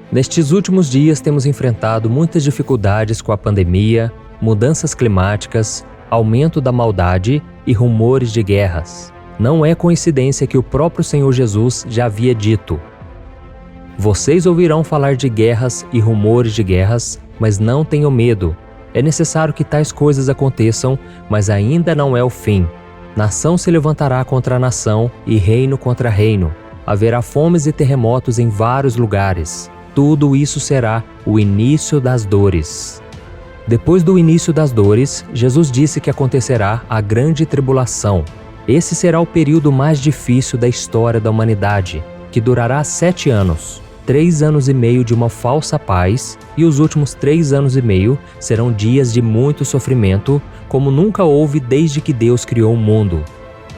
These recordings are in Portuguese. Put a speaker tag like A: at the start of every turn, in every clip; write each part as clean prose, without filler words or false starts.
A: Nestes últimos dias temos enfrentado muitas dificuldades com a pandemia, mudanças climáticas, aumento da maldade e rumores de guerras. Não é coincidência que o próprio Senhor Jesus já havia dito: vocês ouvirão falar de guerras e rumores de guerras, mas não tenham medo. É necessário que tais coisas aconteçam, mas ainda não é o fim. Nação se levantará contra nação e reino contra reino. Haverá fomes e terremotos em vários lugares. Tudo isso será o início das dores. Depois do início das dores, Jesus disse que acontecerá a grande tribulação. Esse será o período mais difícil da história da humanidade, que durará 7 anos. 3 anos e meio de uma falsa paz, e os últimos 3 anos e meio serão dias de muito sofrimento, como nunca houve desde que Deus criou o mundo.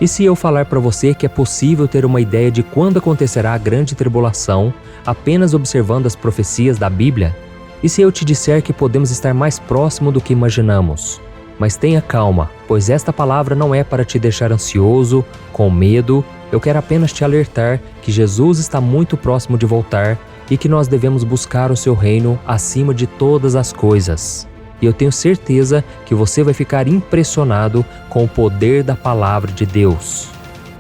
A: E se eu falar para você que é possível ter uma ideia de quando acontecerá a grande tribulação, apenas observando as profecias da Bíblia? E se eu te disser que podemos estar mais próximo do que imaginamos? Mas tenha calma, pois esta palavra não é para te deixar ansioso, com medo. Eu quero apenas te alertar que Jesus está muito próximo de voltar e que nós devemos buscar o seu reino acima de todas as coisas. E eu tenho certeza que você vai ficar impressionado com o poder da palavra de Deus.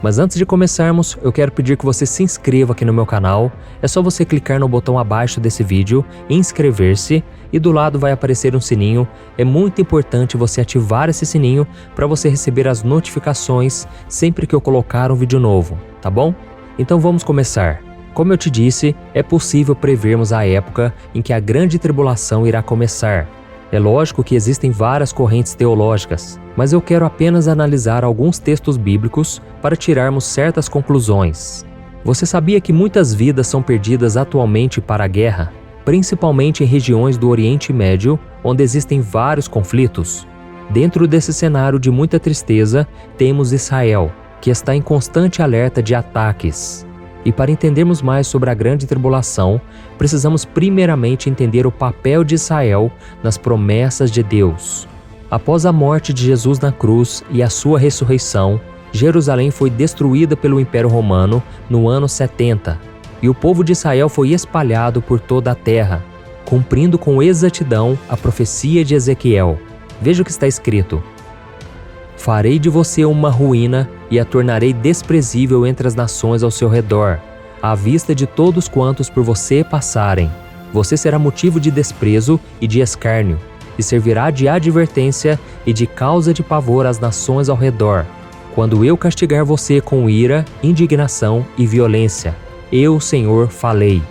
A: Mas antes de começarmos, eu quero pedir que você se inscreva aqui no meu canal. É só você clicar no botão abaixo desse vídeo, inscrever-se, e do lado vai aparecer um sininho. É muito importante você ativar esse sininho para você receber as notificações sempre que eu colocar um vídeo novo, tá bom? Então vamos começar. Como eu te disse, é possível prevermos a época em que a grande tribulação irá começar. É lógico que existem várias correntes teológicas, mas eu quero apenas analisar alguns textos bíblicos para tirarmos certas conclusões. Você sabia que muitas vidas são perdidas atualmente para a guerra, principalmente em regiões do Oriente Médio, onde existem vários conflitos? Dentro desse cenário de muita tristeza, temos Israel, que está em constante alerta de ataques. E para entendermos mais sobre a grande tribulação, precisamos primeiramente entender o papel de Israel nas promessas de Deus. Após a morte de Jesus na cruz e a sua ressurreição, Jerusalém foi destruída pelo Império Romano no ano 70, e o povo de Israel foi espalhado por toda a terra, cumprindo com exatidão a profecia de Ezequiel. Veja o que está escrito: farei de você uma ruína e a tornarei desprezível entre as nações ao seu redor, à vista de todos quantos por você passarem. Você será motivo de desprezo e de escárnio, e servirá de advertência e de causa de pavor às nações ao redor, quando eu castigar você com ira, indignação e violência. Eu, Senhor, falei.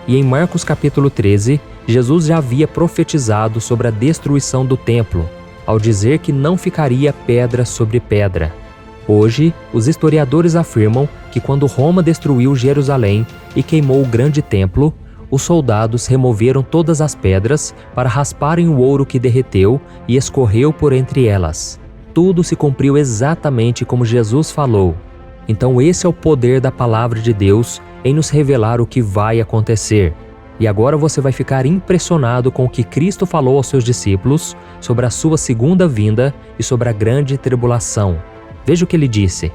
A: E em Marcos capítulo 13, Jesus já havia profetizado sobre a destruição do templo, ao dizer que não ficaria pedra sobre pedra. Hoje, os historiadores afirmam que quando Roma destruiu Jerusalém e queimou o grande templo, os soldados removeram todas as pedras para rasparem o ouro que derreteu e escorreu por entre elas. Tudo se cumpriu exatamente como Jesus falou. Então esse é o poder da palavra de Deus em nos revelar o que vai acontecer. E agora você vai ficar impressionado com o que Cristo falou aos seus discípulos sobre a sua segunda vinda e sobre a grande tribulação. Veja o que ele disse: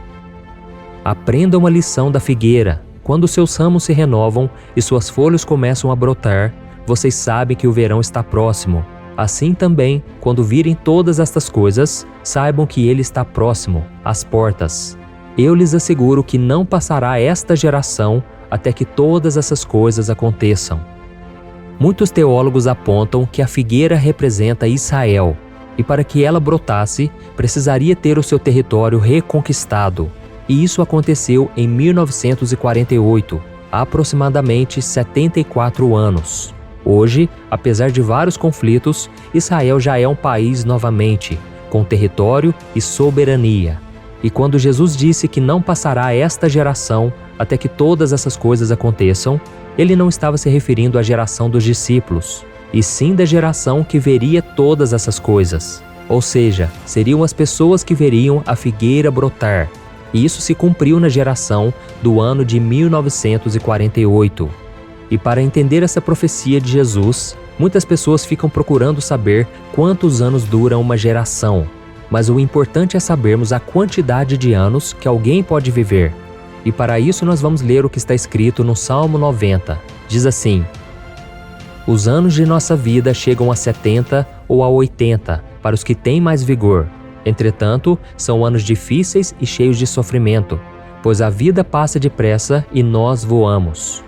A: aprenda uma lição da figueira. Quando seus ramos se renovam e suas folhas começam a brotar, vocês sabem que o verão está próximo. Assim também, quando virem todas estas coisas, saibam que ele está próximo, às portas. Eu lhes asseguro que não passará esta geração até que todas essas coisas aconteçam. Muitos teólogos apontam que a figueira representa Israel, e para que ela brotasse, precisaria ter o seu território reconquistado. E isso aconteceu em 1948, há aproximadamente 74 anos. Hoje, apesar de vários conflitos, Israel já é um país novamente, com território e soberania. E quando Jesus disse que não passará esta geração até que todas essas coisas aconteçam, ele não estava se referindo à geração dos discípulos, e sim da geração que veria todas essas coisas. Ou seja, seriam as pessoas que veriam a figueira brotar. E isso se cumpriu na geração do ano de 1948. E para entender essa profecia de Jesus, muitas pessoas ficam procurando saber quantos anos dura uma geração. Mas o importante é sabermos a quantidade de anos que alguém pode viver. E para isso nós vamos ler o que está escrito no Salmo 90. Diz assim: Os anos de nossa vida chegam a 70 ou a 80 para os que têm mais vigor. Entretanto, são anos difíceis e cheios de sofrimento, pois a vida passa depressa e nós voamos.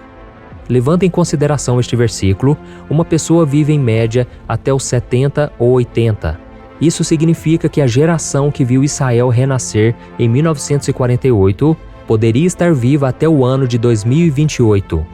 A: Levando em consideração este versículo, uma pessoa vive em média até os 70 ou 80. Isso significa que a geração que viu Israel renascer em 1948 poderia estar viva até o ano de 2028.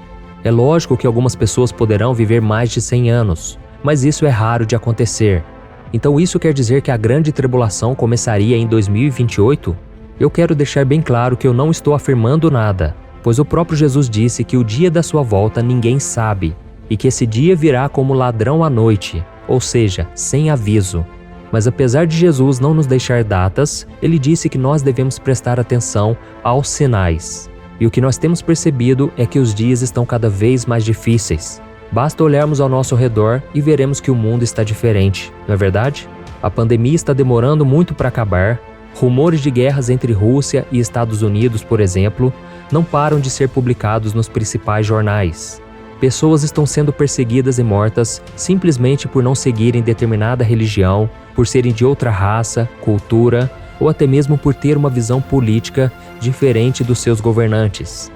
A: É lógico que algumas pessoas poderão viver mais de 100 anos, mas isso é raro de acontecer. Então isso quer dizer que a grande tribulação começaria em 2028? Eu quero deixar bem claro que eu não estou afirmando nada, pois o próprio Jesus disse que o dia da sua volta ninguém sabe, e que esse dia virá como ladrão à noite, ou seja, sem aviso. Mas apesar de Jesus não nos deixar datas, ele disse que nós devemos prestar atenção aos sinais. E o que nós temos percebido é que os dias estão cada vez mais difíceis. Basta olharmos ao nosso redor e veremos que o mundo está diferente, não é verdade? A pandemia está demorando muito para acabar. Rumores de guerras entre Rússia e Estados Unidos, por exemplo, não param de ser publicados nos principais jornais. Pessoas estão sendo perseguidas e mortas simplesmente por não seguirem determinada religião, por serem de outra raça, cultura, ou até mesmo por ter uma visão política diferente dos seus governantes.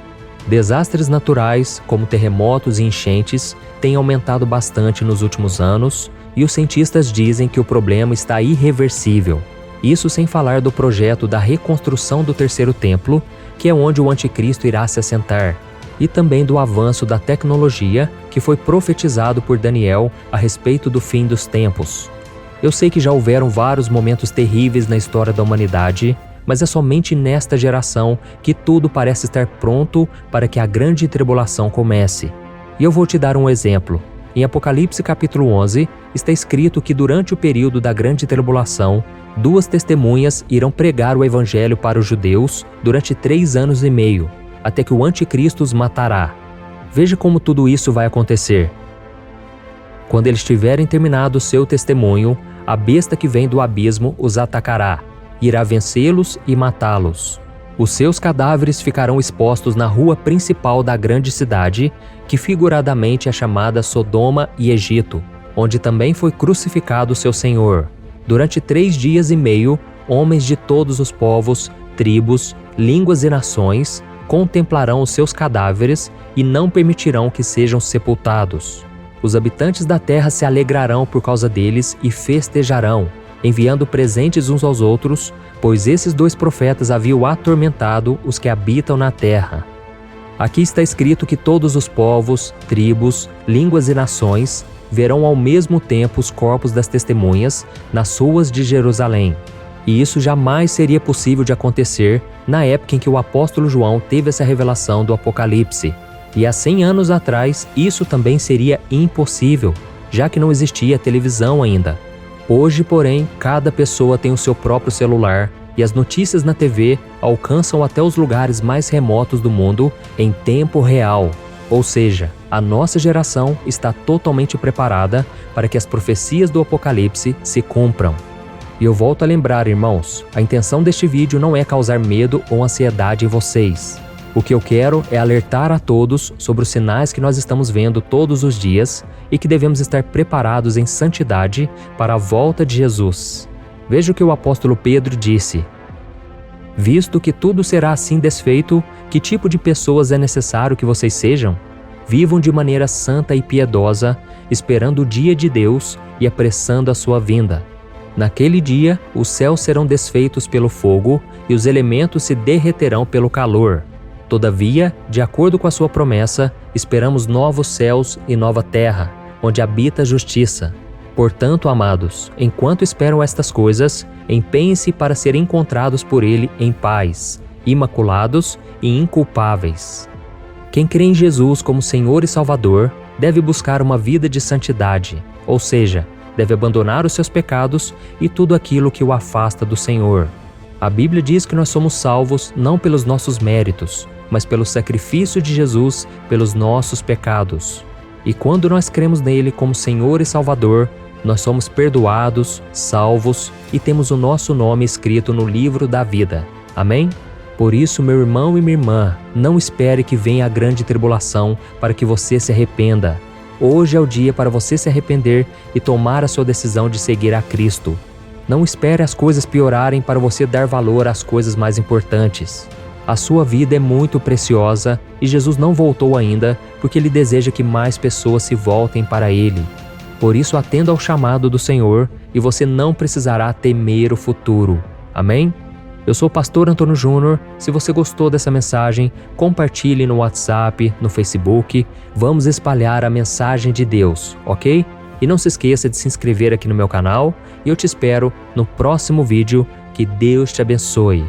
A: Desastres naturais, como terremotos e enchentes, têm aumentado bastante nos últimos anos, e os cientistas dizem que o problema está irreversível. Isso sem falar do projeto da reconstrução do terceiro templo, que é onde o anticristo irá se assentar, e também do avanço da tecnologia que foi profetizado por Daniel a respeito do fim dos tempos. Eu sei que já houveram vários momentos terríveis na história da humanidade, mas é somente nesta geração que tudo parece estar pronto para que a grande tribulação comece. E eu vou te dar um exemplo. Em Apocalipse capítulo 11, está escrito que durante o período da grande tribulação, 2 testemunhas irão pregar o evangelho para os judeus durante 3 anos e meio, até que o anticristo os matará. Veja como tudo isso vai acontecer. Quando eles tiverem terminado o seu testemunho, a besta que vem do abismo os atacará, irá vencê-los e matá-los. Os seus cadáveres ficarão expostos na rua principal da grande cidade, que figuradamente é chamada Sodoma e Egito, onde também foi crucificado seu Senhor. Durante 3 dias e meio, homens de todos os povos, tribos, línguas e nações contemplarão os seus cadáveres e não permitirão que sejam sepultados. Os habitantes da terra se alegrarão por causa deles e festejarão, enviando presentes uns aos outros, pois esses 2 profetas haviam atormentado os que habitam na terra. Aqui está escrito que todos os povos, tribos, línguas e nações verão ao mesmo tempo os corpos das testemunhas nas ruas de Jerusalém. E isso jamais seria possível de acontecer na época em que o apóstolo João teve essa revelação do Apocalipse. E há 100 anos atrás, isso também seria impossível, já que não existia televisão ainda. Hoje, porém, cada pessoa tem o seu próprio celular e as notícias na TV alcançam até os lugares mais remotos do mundo em tempo real. Ou seja, a nossa geração está totalmente preparada para que as profecias do Apocalipse se cumpram. E eu volto a lembrar, irmãos, a intenção deste vídeo não é causar medo ou ansiedade em vocês. O que eu quero é alertar a todos sobre os sinais que nós estamos vendo todos os dias e que devemos estar preparados em santidade para a volta de Jesus. Veja o que o apóstolo Pedro disse: visto que tudo será assim desfeito, que tipo de pessoas é necessário que vocês sejam? Vivam de maneira santa e piedosa, esperando o dia de Deus e apressando a sua vinda. Naquele dia, os céus serão desfeitos pelo fogo e os elementos se derreterão pelo calor. Todavia, de acordo com a sua promessa, esperamos novos céus e nova terra, onde habita a justiça. Portanto, amados, enquanto esperam estas coisas, empenhem-se para serem encontrados por Ele em paz, imaculados e inculpáveis. Quem crê em Jesus como Senhor e Salvador deve buscar uma vida de santidade, ou seja, deve abandonar os seus pecados e tudo aquilo que o afasta do Senhor. A Bíblia diz que nós somos salvos não pelos nossos méritos, mas pelo sacrifício de Jesus pelos nossos pecados. E quando nós cremos nele como Senhor e Salvador, nós somos perdoados, salvos e temos o nosso nome escrito no livro da vida. Amém? Por isso, meu irmão e minha irmã, não espere que venha a grande tribulação para que você se arrependa. Hoje é o dia para você se arrepender e tomar a sua decisão de seguir a Cristo. Não espere as coisas piorarem para você dar valor às coisas mais importantes. A sua vida é muito preciosa e Jesus não voltou ainda porque Ele deseja que mais pessoas se voltem para Ele. Por isso, atenda ao chamado do Senhor e você não precisará temer o futuro. Amém? Eu sou o pastor Antônio Júnior. Se você gostou dessa mensagem, compartilhe no WhatsApp, no Facebook. Vamos espalhar a mensagem de Deus, ok? E não se esqueça de se inscrever aqui no meu canal e eu te espero no próximo vídeo. Que Deus te abençoe.